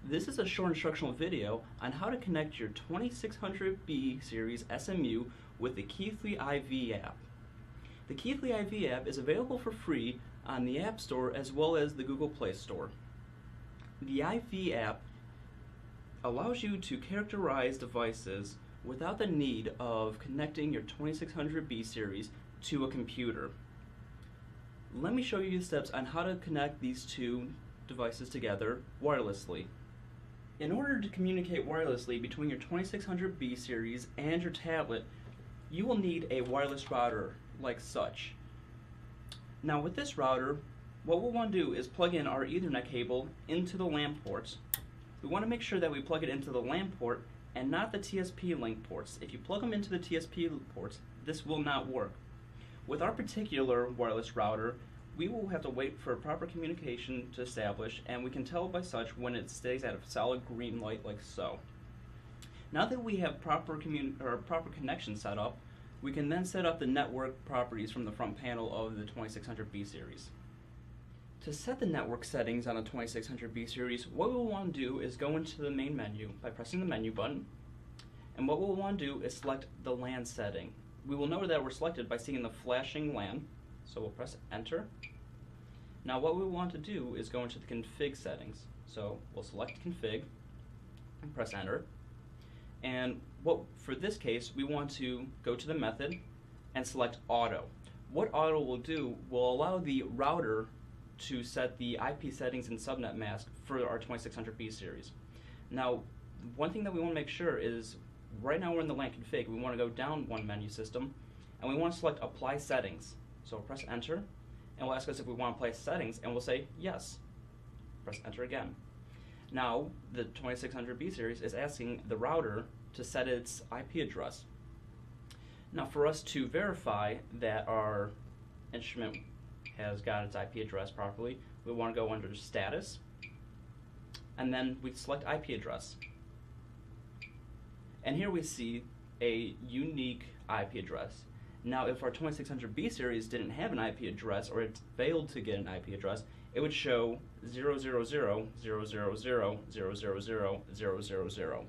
This is a short instructional video on how to connect your 2600B Series SMU with the Keithley IVy app. The Keithley IVy app is available for free on the App Store as well as the Google Play Store. The IVy app allows you to characterize devices without the need of connecting your 2600B Series to a computer. Let me show you the steps on how to connect these two devices together wirelessly. In order to communicate wirelessly between your 2600B Series and your tablet, you will need a wireless router like such. Now with this router, what we'll want to do is plug in our Ethernet cable into the LAN ports. We want to make sure that we plug it into the LAN port and not the TSP link ports. If you plug them into the TSP ports, this will not work. With our particular wireless router, we will have to wait for proper communication to establish, and we can tell by such when it stays at a solid green light like so. Now that we have proper connection set up, we can then set up the network properties from the front panel of the 2600B Series. To set the network settings on the 2600B Series, what we'll want to do is go into the main menu by pressing the menu button, and what we'll want to do is select the LAN setting. We will know that we're selected by seeing the flashing LAN, so we'll press enter. Now what we want to do is go into the config settings. So we'll select config and press enter. And for this case, we want to go to the method and select auto. What auto will do will allow the router to set the IP settings and subnet mask for our 2600B Series. Now, one thing that we want to make sure is, right now we're in the LAN config, we want to go down one menu system, and we want to select apply settings. So we'll press enter, and we'll ask us if we want to apply settings, and we'll say yes. Press enter again. Now, the 2600B Series is asking the router to set its IP address. Now, for us to verify that our instrument has got its IP address properly, we want to go under status, and then we select IP address. And here we see a unique IP address. Now, if our 2600B Series didn't have an IP address, or it failed to get an IP address, it would show 00000000000.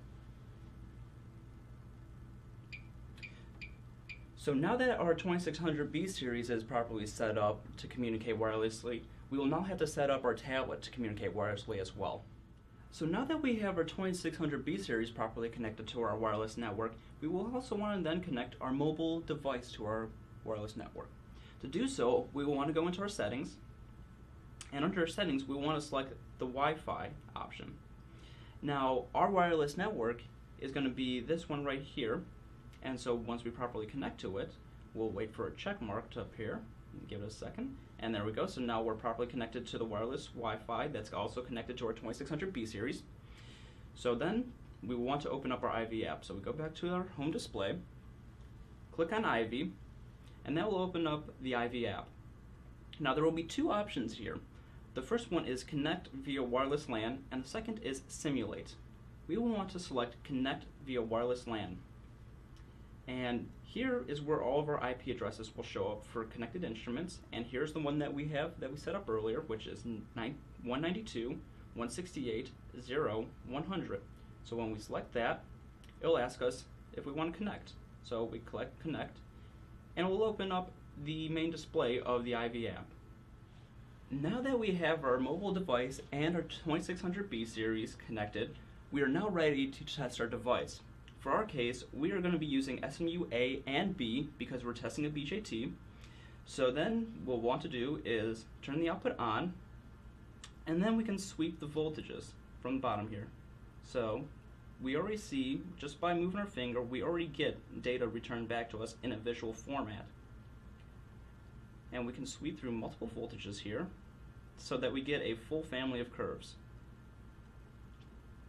So now that our 2600B Series is properly set up to communicate wirelessly, we will now have to set up our tablet to communicate wirelessly as well. So now that we have our 2600B Series properly connected to our wireless network, we will also want to then connect our mobile device to our wireless network. To do so, we will want to go into our settings, and under our settings, we want to select the Wi-Fi option. Now, our wireless network is going to be this one right here, and so once we properly connect to it, we'll wait for a check mark to appear. Give it a second, and there we go. So now we're properly connected to the wireless Wi-Fi that's also connected to our 2600B Series. So then we want to open up our IVy app. So we go back to our home display, click on IVy, and that will open up the IVy app. Now there will be two options here. The first one is connect via wireless LAN, and the second is simulate. We will want to select connect via wireless LAN. And here is where all of our IP addresses will show up for connected instruments, and here's the one that we set up earlier, which is 192.168.0.100. So when we select that, it'll ask us if we want to connect. So we click connect, and it will open up the main display of the IVy app. Now that we have our mobile device and our 2600B Series connected, we are now ready to test our device. For our case, we are going to be using SMU A and B because we're testing a BJT. So then what we'll want to do is turn the output on, and then we can sweep the voltages from the bottom here. So we already see, just by moving our finger, we already get data returned back to us in a visual format. And we can sweep through multiple voltages here so that we get a full family of curves.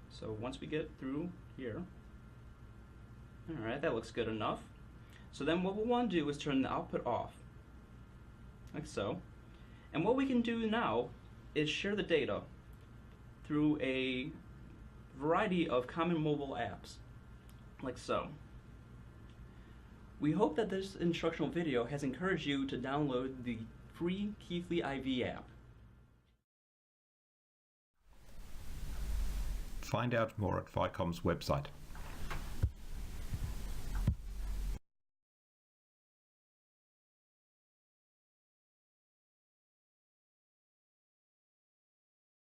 So once we get through here, alright, that looks good enough. So then what we'll want to do is turn the output off, like so. And what we can do now is share the data through a variety of common mobile apps, like so. We hope that this instructional video has encouraged you to download the free Keithley IVy app. Find out more at Vicom's website.